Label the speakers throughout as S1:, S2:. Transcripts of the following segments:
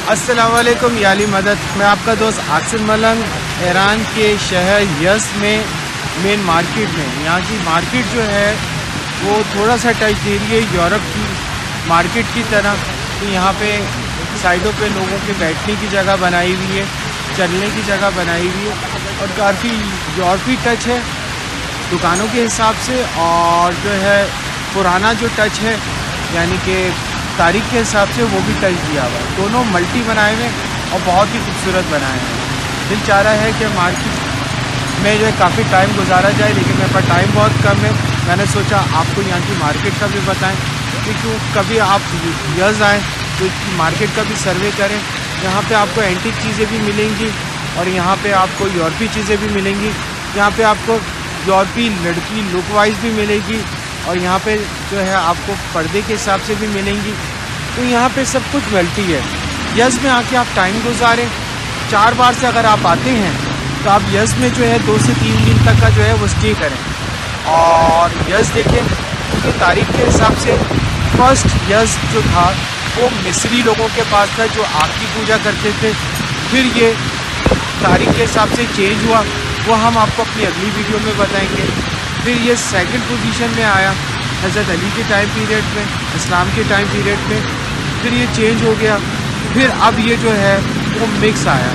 S1: अस्सलाम वालेकुम याली मदद। मैं आपका दोस्त आसिम मलंग, ईरान के शहर यज़्द में मेन मार्केट में। यहाँ की मार्केट जो है वो थोड़ा सा टच दे रही है यूरोप की मार्केट की तरह। तो यहाँ पे साइडों पे लोगों के बैठने की जगह बनाई हुई है, चलने की जगह बनाई हुई है और काफ़ी यूरोपी टच है दुकानों के हिसाब से। और जो है पुराना जो टच है यानी कि तारीख के हिसाब से वो भी टच दिया हुआ है। दोनों मल्टी बनाए हुए और बहुत ही खूबसूरत बनाए हैं। दिल चाह रहा है कि मार्केट में जो है काफ़ी टाइम गुजारा जाए, लेकिन मेरे पास टाइम बहुत कम है। मैंने सोचा आपको यहाँ की मार्केट का भी बताएं कि क्यों कभी आप यज़्द आएँ तो इसकी मार्केट का भी सर्वे करें। यहाँ पे आपको एंटीक चीज़ें भी मिलेंगी और यहाँ पे आपको यूरोपी चीज़ें भी मिलेंगी। यहाँ पे आपको यूरोपी लड़की लुक वाइज भी मिलेगी और यहाँ पे जो है आपको पर्दे के हिसाब से भी मिलेंगी। तो यहाँ पे सब कुछ मिलती है। यज़्द में आके आप टाइम गुजारें। 4 बार से अगर आप आते हैं तो आप यज़्द में जो है 2 से 3 दिन तक का जो है वो स्टे करें। और यज़्द देखें क्योंकि तारीख के हिसाब से फर्स्ट यज़्द जो था वो मिस्री लोगों के पास था जो आग की पूजा करते थे। फिर ये तारीख के हिसाब से चेंज हुआ, वो हम आपको अपनी अगली वीडियो में बताएंगे। फिर ये सेकंड पोजीशन में आया हज़रत अली के टाइम पीरियड में, इस्लाम के टाइम पीरियड में। फिर ये चेंज हो गया, फिर अब ये जो है वो मिक्स आया।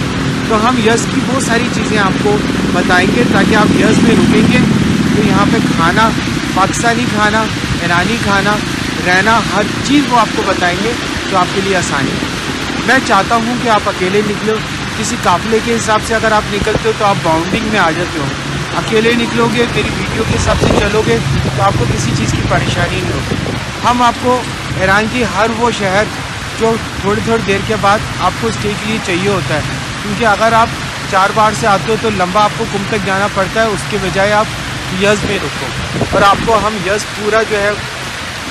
S1: तो हम यज़्द की बहुत सारी चीज़ें आपको बताएंगे ताकि आप यज़्द में रुकेंगे तो यहाँ पे खाना, पाकिस्तानी खाना, ईरानी खाना, रहना, हर चीज़ वो आपको बताएंगे जो आपके लिए आसानी है। मैं चाहता हूँ कि आप अकेले निकलो। किसी काफ़िले के हिसाब से अगर आप निकलते हो तो आप बाउंडिंग में आ जाते हो। अकेले निकलोगे, मेरी वीडियो के हिसाब से चलोगे तो आपको किसी चीज़ की परेशानी नहीं होगी। हम आपको ईरान की हर वो शहर जो थोड़ी थोड़ी देर के बाद आपको स्टे के लिए चाहिए होता है, क्योंकि अगर आप 4 बार से आते हो तो लंबा आपको कुम तक जाना पड़ता है, उसके बजाय आप यज़्द में रुको। और आपको हम यज़्द पूरा जो है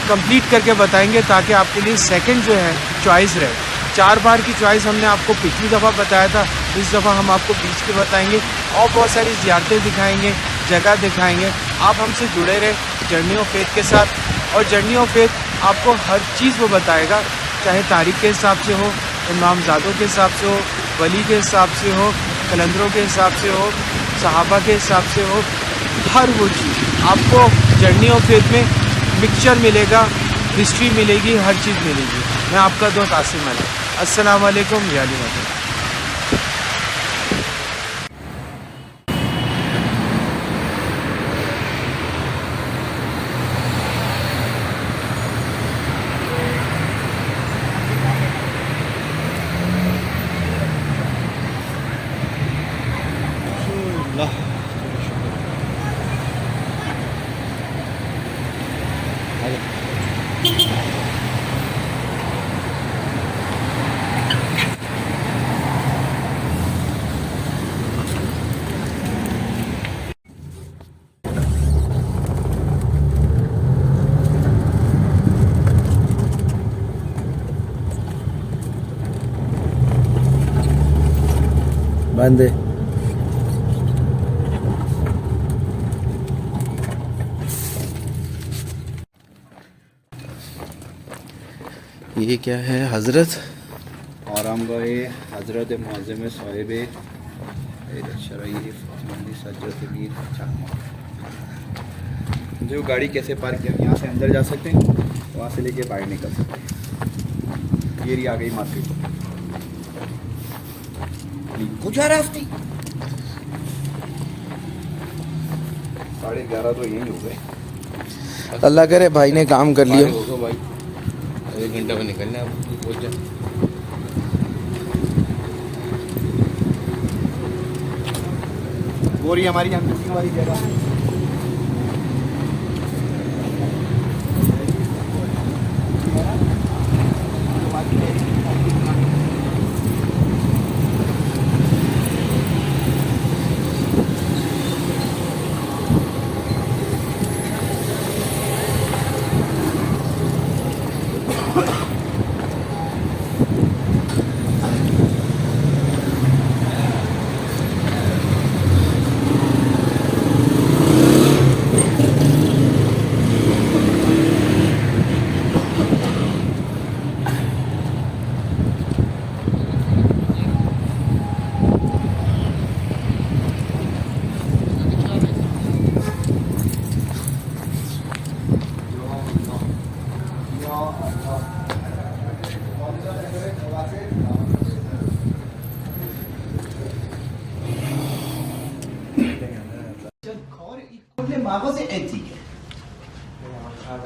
S1: कंप्लीट करके बताएंगे ताकि आपके लिए सेकंड जो है चॉइस रहे। 4 बार की चॉइस हमने आपको पिछली दफ़ा बताया था, इस दफ़ा हम आपको बीच के बताएंगे और बहुत सारी ज़ियारतें दिखाएंगे, जगह दिखाएंगे। आप हमसे जुड़े रहे जर्नी ऑफ फेथ के साथ। और जर्नी ऑफ फेथ आपको हर चीज़ वो बताएगा, चाहे तारीख के हिसाब से हो, इमामज़ादों के हिसाब से हो, वली के हिसाब से हो, कलंदरों के हिसाब से हो, सहाबा के हिसाब से हो, हर वो चीज़ आपको जर्नी ऑफ फेथ में मिक्सचर मिलेगा, हिस्ट्री मिलेगी, हर चीज़ मिलेगी। मैं आपका दोस्त आसिम अली। अस्सलाम वालेकुम याली मदद।
S2: बंद है। ये क्या है? हजरत
S3: आरामगाह हजरत मुअज़्ज़म साहिब शरीफ मंदी सजरतगीर। जो गाड़ी कैसे पार्क किया, यहाँ से अंदर जा सकते हैं, वहाँ से लेके बाहर निकल सकते हैं। ये रही आ गई मार्केट। पूछा रास्ते 11:30 तो यहीं हो गए।
S2: अल्लाह करे भाई ने काम कर लिया।
S3: भाई 1 घंटे में निकलना है, पहुँच जाए। वो रही हमारी हम वाली जगह।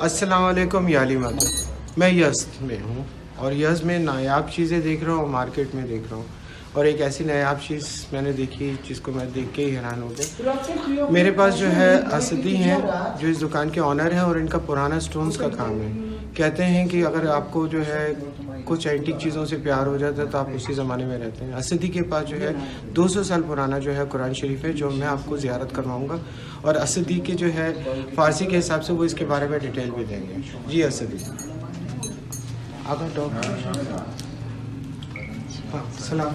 S1: अस्सलाम वालेकुम याली मदद। मैं यज़्द में हूँ और यज़्द में नायाब चीज़ें देख रहा हूँ, मार्केट में देख रहा हूँ। और एक ऐसी नायाब चीज़ मैंने देखी जिसको मैं देख के ही हैरान हो गया। मेरे पास जो है असदी हैं जो इस दुकान के ऑनर हैं और इनका पुराना स्टोन्स का काम है। कहते हैं कि अगर आपको जो है कुछ एंटीक चीज़ों से प्यार हो जाता है तो आप उसी ज़माने में रहते हैं। असदी के पास जो है 200 साल पुराना जो है कुरान शरीफ है जो मैं आपको ज़ियारत करवाऊँगा और असदी के जो है फ़ारसी के हिसाब से वो इसके बारे में डिटेल भी देंगे। जी असदी सलाम।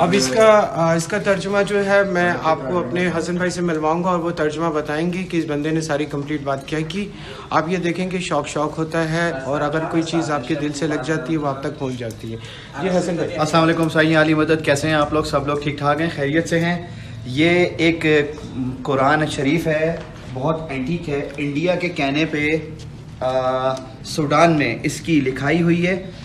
S1: अब इसका तर्जुमा जो है मैं आपको अपने हसन भाई से मिलवाऊंगा और वो तर्जुमा बताएंगे कि इस बंदे ने सारी कंप्लीट बात क्या की। आप ये देखें कि शौक होता है और अगर कोई चीज़ आपके दिल से लग जाती है वो आप तक पहुंच जाती है। जी हसन भाई।
S3: अस्सलाम वालेकुम साईं आली मदद, कैसे हैं आप लोग? सब लोग ठीक ठाक हैं, खैरियत से हैं? ये एक कुरान शरीफ है, बहुत एंटीक है। इंडिया के कहने पे सूडान में इसकी लिखाई हुई है।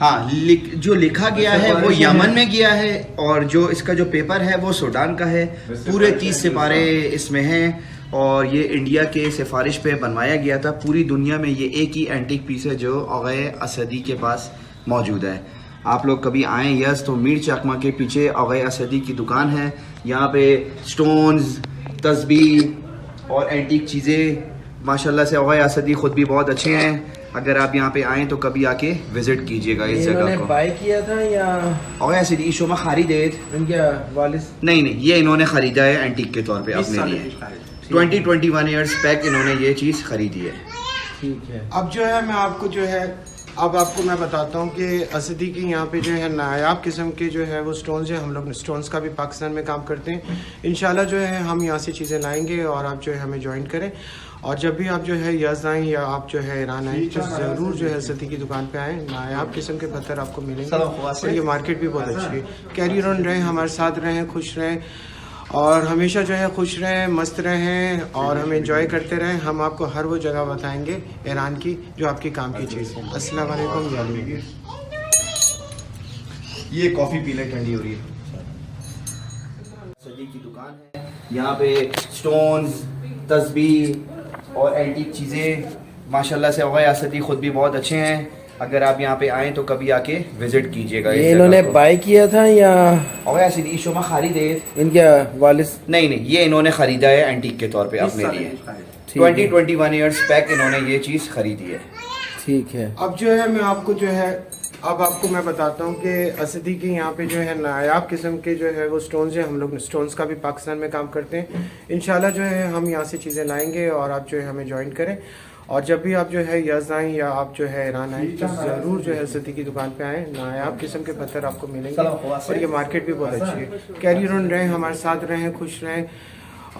S3: हाँ, जो लिखा गया है वो यमन में गया है और जो इसका जो पेपर है वो सूडान का है। पूरे 30 सिपारे इसमें हैं और ये इंडिया के सिफारिश पे बनवाया गया था। पूरी दुनिया में ये एक ही एंटीक पीस है जो आगे असदी के पास मौजूद है। आप लोग कभी आएँ यस तो मीर चकमा के पीछे आगे असदी की दुकान है। यहाँ पे स्टोन्स, तस्बीह और एंटीक चीज़ें माशाल्लाह से आगा असदी ख़ुद भी बहुत अच्छे हैं। अगर आप यहाँ पे आएँ तो कभी आके विज़िट कीजिएगा इस जगह को।
S2: बाय किया था या
S3: आगा असदी शो में खरीदे
S2: इनके वालिद?
S3: नहीं, ये इन्होंने ख़रीदा है एंटीक के तौर पे अपने लिए। 20-21 ईयर्स बैक इन्होंने ये चीज़ ख़रीदी है।
S2: ठीक है।
S1: अब जो है मैं आपको जो है अब आपको मैं बताता हूँ कि असदी की यहाँ पे जो है नायाब किस्म के जो है वो स्टोन्स हैं। हम लोग स्टोन्स का भी पाकिस्तान में काम करते हैं। इंशाल्लाह जो है हम यहाँ से चीज़ें लाएंगे और आप जो है हमें ज्वाइन करें। और जब भी आप जो है यज़्द आएँ या आप जो है ईरान आएँ तो ज़रूर जो है असदी की दुकान पे आएँ। नायाब किस्म के पत्थर आपको मिलेंगे और ये मार्केट भी बहुत अच्छी है। कैरी ऑन रहें, हमारे साथ रहें, खुश रहें और हमेशा जो है खुश रहें, मस्त रहें और हम एंजॉय करते रहें। हम आपको हर वो जगह बताएंगे ईरान की जो आपकी काम की चीज़ है। अस्सलाम वालेकुम याली।
S3: ये कॉफ़ी पी ले, ठंडी हो रही है। सदी की दुकान है, यहाँ पे स्टोन्स, तस्बीह और एंटीक चीज़ें माशाल्लाह से आगा असदी ख़ुद भी बहुत अच्छे हैं। अगर आप यहाँ पे आएँ तो कभी आके विज़िट कीजिएगा।
S2: ये इन्होंने बाय किया था या
S3: आगा असदी शो में खरीदे?
S2: इनके वालिद?
S3: नहीं, ये इन्होंने ख़रीदा है एंटीक के तौर पे अपने लिए। 20-21 ईयर्स बैक इन्होंने ये चीज़ खरीदी है।
S2: ठीक है।
S1: अब जो है मैं आपको जो है अब आपको मैं बताता हूँ कि असदी के यहाँ पे जो है नायाब किस्म के जो है वो स्टोन्स हैं। हम लोग स्टोन्स का भी पाकिस्तान में काम करते हैं। इंशाल्लाह जो है हम यहाँ से चीज़ें लाएंगे और आप जो है हमें ज्वाइन करें। और जब भी आप जो है यज़्द आएँ या आप जो है ईरान आएँ तो ज़रूर जो है असदी की दुकान पे आएँ। नायाब किस्म के पत्थर आपको मिलेंगे और ये मार्केट भी बहुत अच्छी है। कैरी ऑन रहें, हमारे साथ रहें, खुश रहें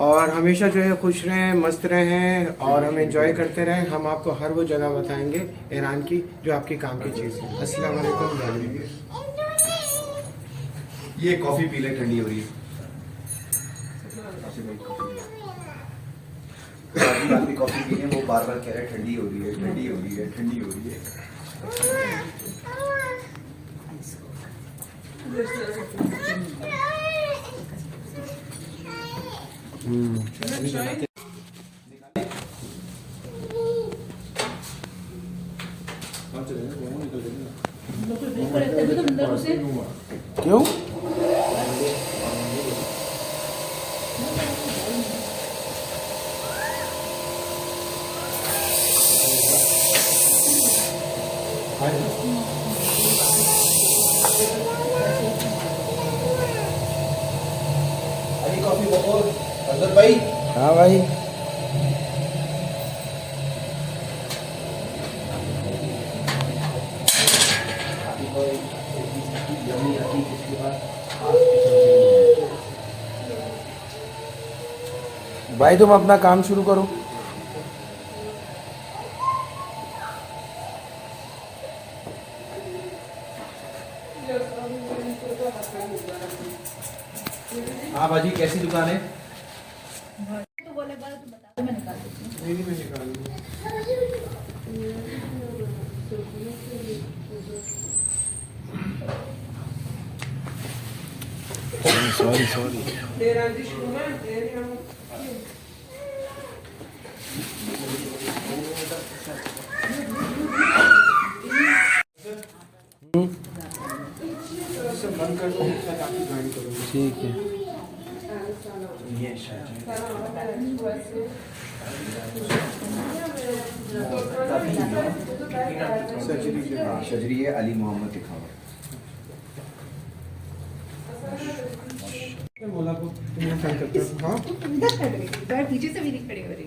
S1: और हमेशा जो है खुश रहें, मस्त रहें और हम एंजॉय करते रहें। हम आपको हर वो जगह बताएंगे ईरान की जो आपकी काम की चीज़ है। अस्सलाम वालेकुम याली।
S3: ये कॉफ़ी पी ले, ठंडी हो रही है। कॉफ़ी पी लें, वो बार कह रहे ठंडी हो रही है, ठंडी हो रही है, ठंडी हो रही है।
S2: क्यों? हाँ भाई। भाई तुम अपना काम शुरू करो।
S3: हाँ बाजी, कैसी दुकान है?
S4: तो बोले बात तो बता दो, मैं निकाल देती हूँ।
S2: Sorry sorry. ठीक है।
S3: शजरी है, अली मोहम्मद लिखा हुआ।
S4: पीछे से भी खड़े हो रही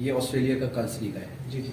S3: ये ऑस्ट्रेलिया का कल्सरी का है।
S5: जी जी.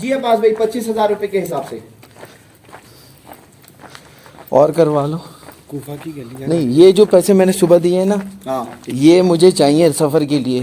S3: जी अब्बास भाई, 25,000 रुपए के हिसाब से।
S2: और करवा लो।
S1: कूफा की गली
S2: नहीं, ये जो पैसे मैंने सुबह दिए हैं ना,
S3: हाँ
S2: ये मुझे चाहिए सफर के लिए।